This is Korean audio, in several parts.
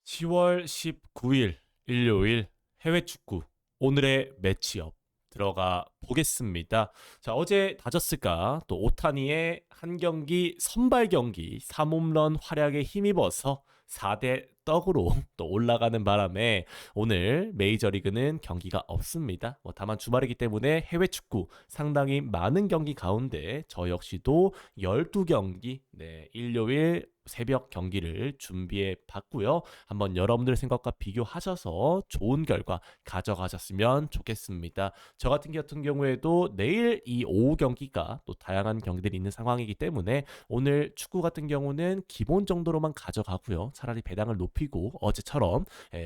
10월 19일 일요일 해외 축구 오늘의 매치업 들어가 보겠습니다. 자, 어제 다저스가 또 오타니의 한 경기 선발 경기 3홈런 활약에 힘입어서 4대 떡으로 또 올라가는 바람에 오늘 메이저리그는 경기가 없습니다. 다만 주말이기 때문에 해외 축구 상당히 많은 경기 가운데 저 역시도 12경기 일요일 새벽 경기를 준비해 봤고요. 한번 여러분들 생각과 비교하셔서 좋은 결과 가져가셨으면 좋겠습니다. 저 같은 경우에도 내일 이 오후 경기가 또 다양한 경기들이 있는 상황이기 때문에 오늘 축구 같은 경우는 기본 정도로만 가져가고요. 차라리 배당을 높이고 어제처럼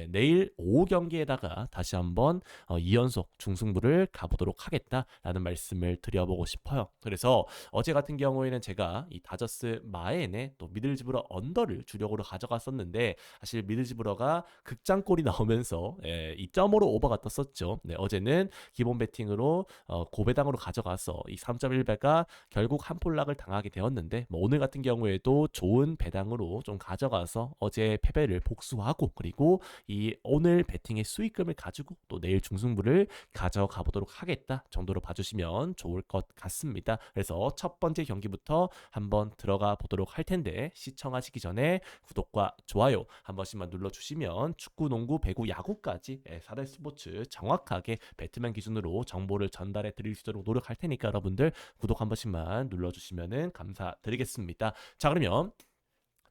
내일 오후 경기에다가 다시 한번 2연속 중승부를 가보도록 하겠다라는 말씀을 드려보고 싶어요. 그래서 어제 같은 경우에는 제가 이 다저스 마엔의 또 미들즈브러 언더를 주력으로 가져갔었는데 사실 미들즈브러가 극장골이 나오면서 이 점으로 오버가 떴었죠. 어제는 기본 배팅으로 고배당으로 가져가서 이 3.1배가 결국 한 폴락을 당하게 되었는데 오늘 같은 경우에도 좋은 배당으로 좀 가져가서 어제 패배를 복수하고 그리고 이 오늘 배팅의 수익금을 가지고 또 내일 중승부를 가져가 보도록 하겠다 정도로 봐주시면 좋을 것 같습니다. 그래서 첫 번째 경기부터 한번 들어가 보도록 할 텐데 시청하시기 전에 구독과 좋아요 한 번씩만 눌러주시면 축구, 농구, 배구, 야구까지 4대 스포츠 정확하게 배트맨 기준으로 정보를 전달해 드릴 수 있도록 노력할 테니까 여러분들 구독 한 번씩만 눌러주시면 감사드리겠습니다. 자, 그러면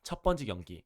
첫 번째 경기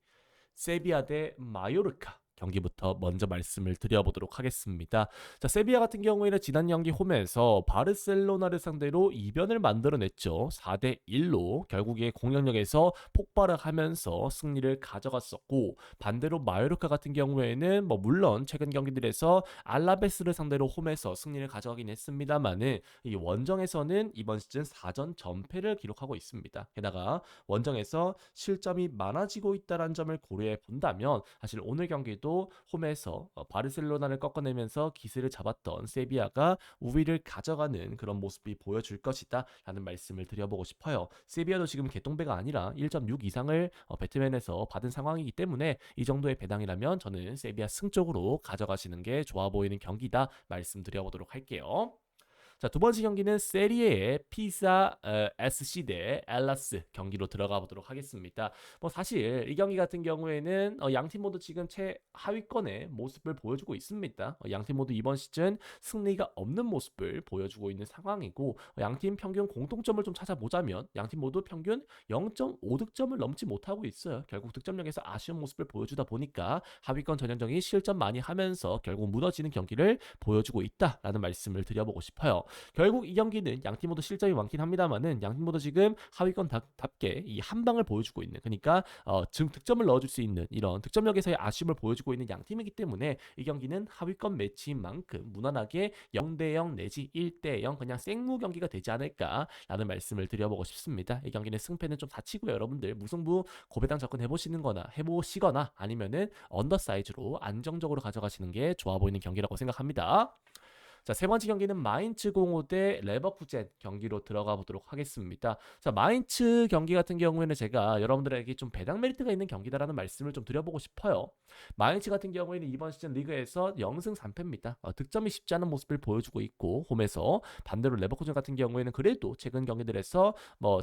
세비야 대 마요르카 경기부터 먼저 말씀을 드려보도록 하겠습니다. 자, 세비야 같은 경우에는 지난 경기 홈에서 바르셀로나를 상대로 이변을 만들어냈죠. 4대 1로 결국에 공격력에서 폭발을 하면서 승리를 가져갔었고 반대로 마요르카 같은 경우에는 물론 최근 경기들에서 알라베스를 상대로 홈에서 승리를 가져가긴 했습니다만은 이 원정에서는 이번 시즌 4전 전패를 기록하고 있습니다. 게다가 원정에서 실점이 많아지고 있다는 점을 고려해 본다면 사실 오늘 경기도 홈에서 바르셀로나를 꺾어내면서 기세를 잡았던 세비야가 우위를 가져가는 그런 모습이 보여줄 것이다 라는 말씀을 드려보고 싶어요. 세비야도 지금 개똥배가 아니라 1.6 이상을 배트맨에서 받은 상황이기 때문에 이 정도의 배당이라면 저는 세비야 승 쪽으로 가져가시는 게 좋아 보이는 경기다 말씀드려보도록 할게요. 자, 두 번째 경기는 세리에의 피사 SC 대 엘라스 경기로 들어가 보도록 하겠습니다. 사실 이 경기 같은 경우에는 양팀 모두 지금 최하위권의 모습을 보여주고 있습니다. 양팀 모두 이번 시즌 승리가 없는 모습을 보여주고 있는 상황이고 양팀 평균 공통점을 좀 찾아보자면 양팀 모두 평균 0.5득점을 넘지 못하고 있어요. 결국 득점력에서 아쉬운 모습을 보여주다 보니까 하위권 전형적인 실점 많이 하면서 결국 무너지는 경기를 보여주고 있다라는 말씀을 드려보고 싶어요. 결국 이 경기는 양팀 모두 실점이 많긴 합니다만은 양팀 모두 지금 하위권답게 이 한 방을 보여주고 있는 그러니까 지금 득점을 넣어줄 수 있는 이런 득점력에서의 아쉬움을 보여주고 있는 양팀이기 때문에 이 경기는 하위권 매치인 만큼 무난하게 0대0 내지 1대0 그냥 생무 경기가 되지 않을까라는 말씀을 드려보고 싶습니다. 이 경기는 승패는 좀 다치고요. 여러분들 무승부 고배당 해보시거나 아니면은 언더 사이즈로 안정적으로 가져가시는 게 좋아 보이는 경기라고 생각합니다. 자, 세 번째 경기는 마인츠 05 대 레버쿠젠 경기로 들어가 보도록 하겠습니다. 자, 마인츠 경기 같은 경우에는 제가 여러분들에게 좀 배당 메리트가 있는 경기다라는 말씀을 좀 드려보고 싶어요. 마인츠 같은 경우에는 이번 시즌 리그에서 0승 3패입니다. 득점이 쉽지 않은 모습을 보여주고 있고 홈에서 반대로 레버쿠젠 같은 경우에는 그래도 최근 경기들에서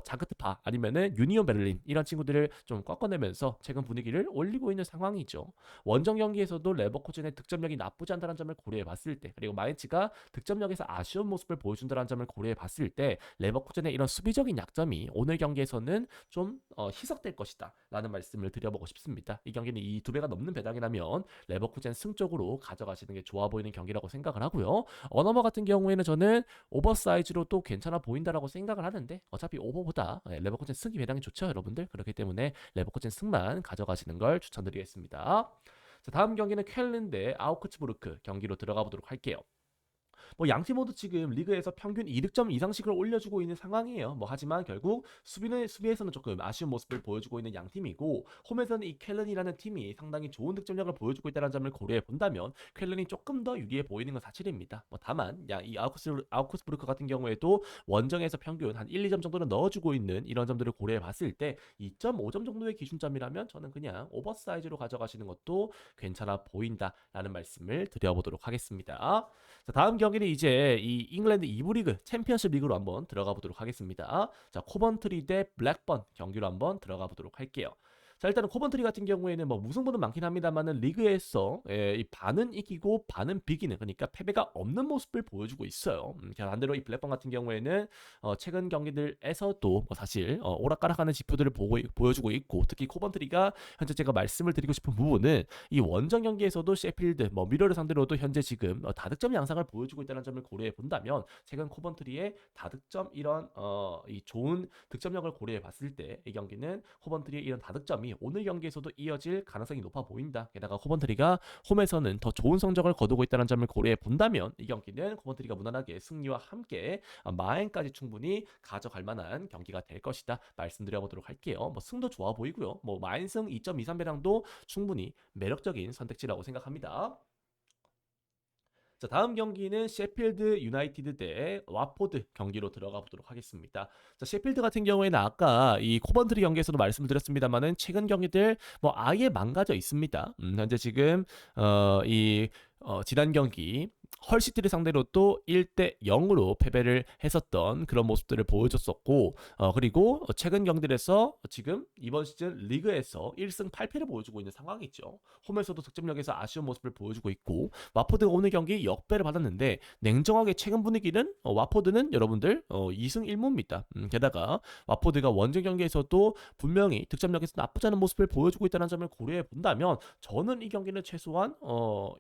자크트파 아니면은 유니온 베를린 이런 친구들을 좀 꺾어내면서 최근 분위기를 올리고 있는 상황이죠. 원정 경기에서도 레버쿠젠의 득점력이 나쁘지 않다는 점을 고려해 봤을 때 그리고 마인츠가 득점력에서 아쉬운 모습을 보여준다는 점을 고려해 봤을 때 레버쿠젠의 이런 수비적인 약점이 오늘 경기에서는 좀 희석될 것이다 라는 말씀을 드려보고 싶습니다. 이 경기는 이 두 배가 넘는 배당이라면 레버쿠젠 승 쪽으로 가져가시는 게 좋아 보이는 경기라고 생각을 하고요. 어너머 같은 경우에는 저는 오버사이즈로 또 괜찮아 보인다라고 생각을 하는데 어차피 오버보다 레버쿠젠 승이 배당이 좋죠 여러분들. 그렇기 때문에 레버쿠젠 승만 가져가시는 걸 추천드리겠습니다. 자, 다음 경기는 쾰른 대 아우크츠부르크 경기로 들어가 보도록 할게요. 뭐 양팀 모두 지금 리그에서 평균 2득점 이상씩을 올려주고 있는 상황이에요. 뭐 하지만 결국 수비에서는 조금 아쉬운 모습을 보여주고 있는 양 팀이고, 홈에서는 이 켈른이라는 팀이 상당히 좋은 득점력을 보여주고 있다는 점을 고려해 본다면 켈른이 조금 더 유리해 보이는 건 사실입니다. 뭐 다만 이 아우크스부르크 같은 경우에도 원정에서 평균 한 1, 2점 정도는 넣어주고 있는 이런 점들을 고려해 봤을 때 2.5점 정도의 기준점이라면 저는 그냥 오버사이즈로 가져가시는 것도 괜찮아 보인다라는 말씀을 드려보도록 하겠습니다. 자, 다음 경기는 이제 이 잉글랜드 2부 리그 챔피언십 리그로 한번 들어가 보도록 하겠습니다. 자, 코번트리 대 블랙번 경기로 한번 들어가 보도록 할게요. 자, 일단은 코번트리 같은 경우에는 뭐 무승부는 많긴 합니다만은 리그에서 이 반은 이기고 반은 비기는, 그러니까 패배가 없는 모습을 보여주고 있어요. 반대로 이 블랙번 같은 경우에는 최근 경기들에서도 뭐 사실 오락가락하는 지표들을 보여주고 있고, 특히 코번트리가 현재 제가 말씀을 드리고 싶은 부분은 이 원정 경기에서도 셰필드, 뭐 미러를 상대로도 현재 지금 다득점 양상을 보여주고 있다는 점을 고려해 본다면 최근 코번트리의 다득점 이런 이 좋은 득점력을 고려해 봤을 때 이 경기는 코번트리의 이런 다득점이 오늘 경기에서도 이어질 가능성이 높아 보인다. 게다가 코번트리가 홈에서는 더 좋은 성적을 거두고 있다는 점을 고려해 본다면 이 경기는 코번트리가 무난하게 승리와 함께 마행까지 충분히 가져갈 만한 경기가 될 것이다 말씀드려보도록 할게요. 뭐 승도 좋아 보이고요. 뭐 마행승 2.23배랑도 충분히 매력적인 선택지라고 생각합니다. 자, 다음 경기는 셰필드 유나이티드 대 와포드 경기로 들어가 보도록 하겠습니다. 자, 셰필드 같은 경우에는 아까 이 코번트리 경기에서도 말씀드렸습니다만은 최근 경기들 뭐 아예 망가져 있습니다. 현재 지금 지난 경기 헐시티를 상대로 또 1대 0으로 패배를 했었던 그런 모습들을 보여줬었고, 그리고 최근 경기들에서 지금 이번 시즌 리그에서 1승 8패를 보여주고 있는 상황이죠. 홈에서도 득점력에서 아쉬운 모습을 보여주고 있고, 와포드가 오늘 경기 역배를 받았는데 냉정하게 최근 분위기는 와포드는 여러분들 2승 1무입니다. 게다가 와포드가 원정 경기에서도 분명히 득점력에서 나쁘지 않은 모습을 보여주고 있다는 점을 고려해 본다면 저는 이 경기는 최소한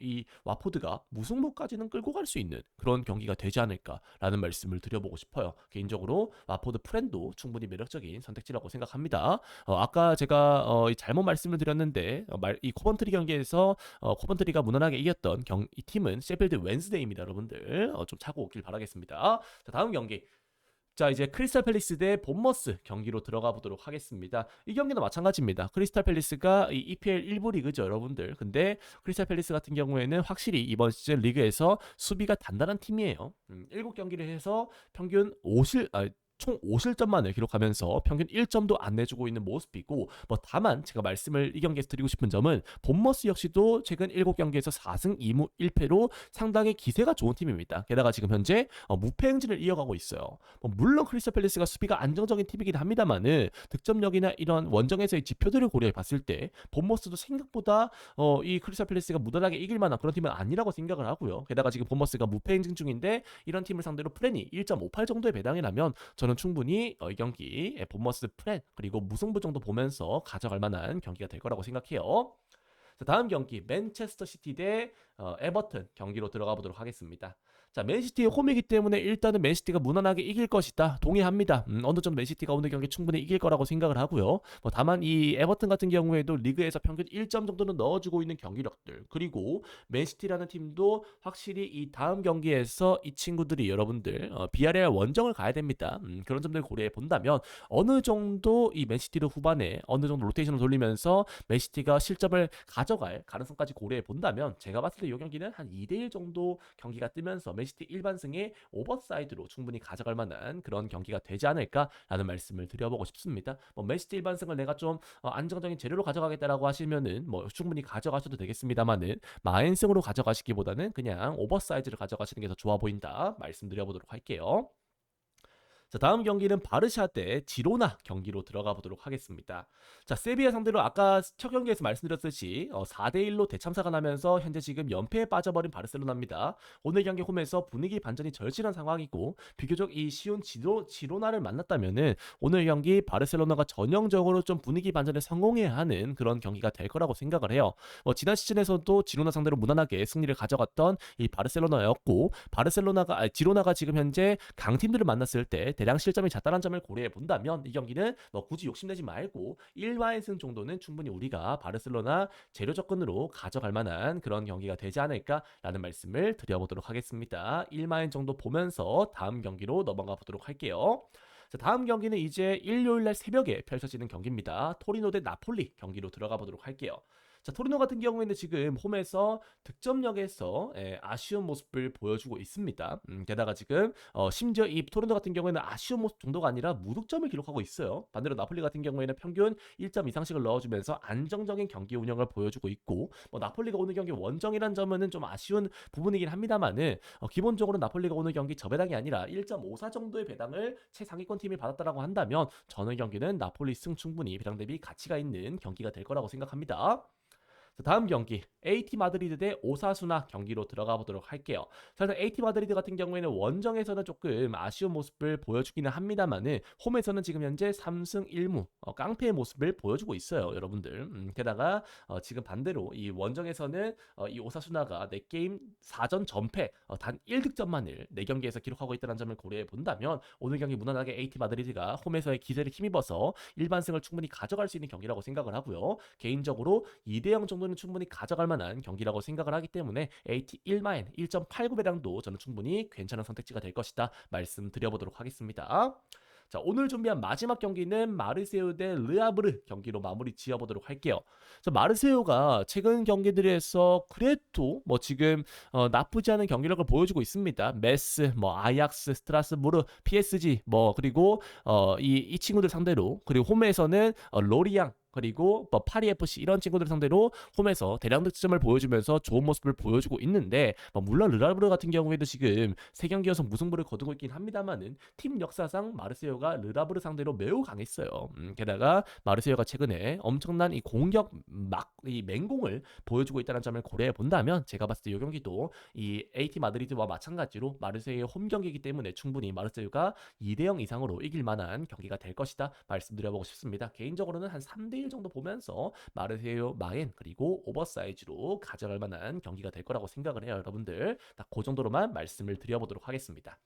이 와포드가 무승부까지는 끌고 갈 수 있는 그런 경기가 되지 않을까라는 말씀을 드려보고 싶어요. 개인적으로 와포드 프렌도 충분히 매력적인 선택지라고 생각합니다. 아까 제가 잘못 말씀을 드렸는데 이 코번트리 경기에서 코번트리가 무난하게 이겼던 이 팀은 셰필드 웬스데이입니다. 여러분들 좀 차고 오길 바라겠습니다. 자, 다음 경기. 자, 이제 크리스탈 팰리스 대 본머스 경기로 들어가 보도록 하겠습니다. 이 경기는 마찬가지입니다. 크리스탈 팰리스가 이 EPL 1부 리그죠, 여러분들. 근데 크리스탈 팰리스 같은 경우에는 확실히 이번 시즌 리그에서 수비가 단단한 팀이에요. 7경기를 해서 평균 총 5실점만을 기록하면서 평균 1점도 안 내주고 있는 모습이고, 뭐 다만 제가 말씀을 이 경기에서 드리고 싶은 점은 본머스 역시도 최근 7경기에서 4승 2무 1패로 상당히 기세가 좋은 팀입니다. 게다가 지금 현재 무패 행진을 이어가고 있어요. 뭐 물론 크리스탈 팰리스가 수비가 안정적인 팀이긴 합니다만은 득점력이나 이런 원정에서의 지표들을 고려해 봤을 때 본머스도 생각보다 이 크리스탈 팰리스가 무난하게 이길 만한 그런 팀은 아니라고 생각을 하고요. 게다가 지금 본머스가 무패 행진 중인데 이런 팀을 상대로 프렌이 1.58 정도에 배당이라면 저는 충분히 이 경기 본머스 프렌 그리고 무승부 정도 보면서 가져갈 만한 경기가 될 거라고 생각해요. 자, 다음 경기 맨체스터 시티 대 에버튼 경기로 들어가 보도록 하겠습니다. 자, 맨시티의 홈이기 때문에 일단은 맨시티가 무난하게 이길 것이다. 동의합니다. 어느 정도 맨시티가 오늘 경기 충분히 이길 거라고 생각을 하고요. 뭐 다만 이 에버튼 같은 경우에도 리그에서 평균 1점 정도는 넣어주고 있는 경기력들, 그리고 맨시티라는 팀도 확실히 이 다음 경기에서 이 친구들이 여러분들 비아레알 원정을 가야 됩니다. 그런 점들 고려해 본다면 어느 정도 이 맨시티도 후반에 어느 정도 로테이션을 돌리면서 맨시티가 실점을 가져갈 가능성까지 고려해 본다면 제가 봤을 때 이 경기는 한 2대1 정도 경기가 뜨면서 맨시티 일반승의 오버사이드로 충분히 가져갈 만한 그런 경기가 되지 않을까라는 말씀을 드려보고 싶습니다. 뭐 맨시티 일반승을 내가 좀 안정적인 재료로 가져가겠다라고 하시면은 뭐 충분히 가져가셔도 되겠습니다만은 마인승으로 가져가시기보다는 그냥 오버사이즈를 가져가시는 게 더 좋아 보인다 말씀드려보도록 할게요. 자, 다음 경기는 바르샤 대 지로나 경기로 들어가 보도록 하겠습니다. 자, 세비야 상대로 아까 첫 경기에서 말씀드렸듯이 4대1로 대참사가 나면서 현재 지금 연패에 빠져버린 바르셀로나입니다. 오늘 경기 홈에서 분위기 반전이 절실한 상황이고 비교적 이 쉬운 지로나를 만났다면은 오늘 경기 바르셀로나가 전형적으로 좀 분위기 반전에 성공해야 하는 그런 경기가 될 거라고 생각을 해요. 지난 시즌에서도 지로나 상대로 무난하게 승리를 가져갔던 이 바르셀로나였고, 지로나가 지금 현재 강팀들을 만났을 때 대량 실점이 잦다는 점을 고려해 본다면 이 경기는 뭐 굳이 욕심내지 말고 1마인승 정도는 충분히 우리가 바르셀로나 재료 접근으로 가져갈 만한 그런 경기가 되지 않을까라는 말씀을 드려보도록 하겠습니다. 1마인 정도 보면서 다음 경기로 넘어가 보도록 할게요. 자, 다음 경기는 이제 일요일 날 새벽에 펼쳐지는 경기입니다. 토리노 대 나폴리 경기로 들어가 보도록 할게요. 자, 토리노 같은 경우에는 지금 홈에서 득점력에서 아쉬운 모습을 보여주고 있습니다. 게다가 지금 심지어 이 토리노 같은 경우에는 아쉬운 모습 정도가 아니라 무득점을 기록하고 있어요. 반대로 나폴리 같은 경우에는 평균 1점 이상씩을 넣어주면서 안정적인 경기 운영을 보여주고 있고, 뭐 나폴리가 오늘 경기 원정이란 점은 좀 아쉬운 부분이긴 합니다만은 기본적으로 나폴리가 오늘 경기 저배당이 아니라 1.54 정도의 배당을 최상위권 팀이 받았다라고 한다면 저는 경기는 나폴리 승 충분히 배당 대비 가치가 있는 경기가 될 거라고 생각합니다. 다음 경기 AT 마드리드 대 오사수나 경기로 들어가 보도록 할게요. 자, 일단 AT 마드리드 같은 경우에는 원정에서는 조금 아쉬운 모습을 보여주기는 합니다만은 홈에서는 지금 현재 3승 1무 깡패의 모습을 보여주고 있어요, 여러분들. 게다가 지금 반대로 이 원정에서는 이 오사수나가 4게임 4전 전패 단 1득점만을 4경기에서 기록하고 있다는 점을 고려해 본다면 오늘 경기 무난하게 AT 마드리드가 홈에서의 기세를 힘입어서 일반승을 충분히 가져갈 수 있는 경기라고 생각을 하고요. 개인적으로 2대0 정도는 충분히 가져갈 만한 경기라고 생각을 하기 때문에 AT 1마인 1.89배당도 저는 충분히 괜찮은 선택지가 될 것이다 말씀드려보도록 하겠습니다. 자, 오늘 준비한 마지막 경기는 마르세유 대 르아브르 경기로 마무리 지어보도록 할게요. 자, 마르세유가 최근 경기들에서 그래도 뭐 지금 나쁘지 않은 경기력을 보여주고 있습니다. 메스, 뭐 아약스, 스트라스부르, PSG 뭐 그리고 이 친구들 상대로, 그리고 홈에서는 로리앙 그리고 뭐 파리 FC 이런 친구들 상대로 홈에서 대량 득점을 보여주면서 좋은 모습을 보여주고 있는데, 뭐 물론 르라브르 같은 경우에도 지금 3경기 연속 무승부를 거두고 있긴 합니다만은 팀 역사상 마르세유가 르라브르 상대로 매우 강했어요. 게다가 마르세유가 최근에 엄청난 이 공격 이 맹공을 보여주고 있다는 점을 고려해 본다면 제가 봤을 때 이 경기도 이 AT 마드리드와 마찬가지로 마르세유의 홈 경기이기 때문에 충분히 마르세유가 2대0 이상으로 이길 만한 경기가 될 것이다 말씀드려보고 싶습니다. 개인적으로는 한 3대1 정도 보면서 마르세유 마인 그리고 오버사이즈로 가져갈 만한 경기가 될 거라고 생각을 해요, 여러분들. 딱 그 정도로만 말씀을 드려보도록 하겠습니다.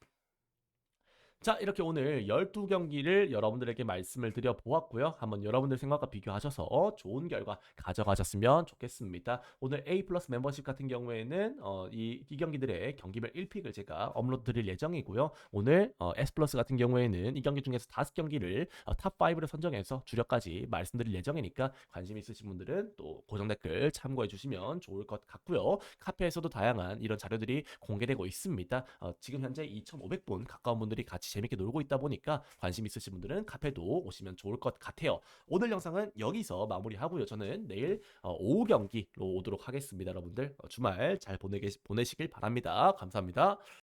자, 이렇게 오늘 12경기를 여러분들에게 말씀을 드려보았고요. 한번 여러분들 생각과 비교하셔서 좋은 결과 가져가셨으면 좋겠습니다. 오늘 A 플러스 멤버십 같은 경우에는 이 경기들의 경기별 1픽을 제가 업로드 드릴 예정이고요. 오늘 S 플러스 같은 경우에는 이 경기 중에서 5경기를 탑5를 선정해서 주력까지 말씀드릴 예정이니까 관심 있으신 분들은 또 고정 댓글 참고해 주시면 좋을 것 같고요. 카페에서도 다양한 이런 자료들이 공개되고 있습니다. 지금 현재 2,500분 가까운 분들이 같이 재밌게 놀고 있다 보니까 관심 있으신 분들은 카페도 오시면 좋을 것 같아요. 오늘 영상은 여기서 마무리하고요. 저는 내일 오후 경기로 오도록 하겠습니다. 여러분들 주말 잘 보내시길 바랍니다. 감사합니다.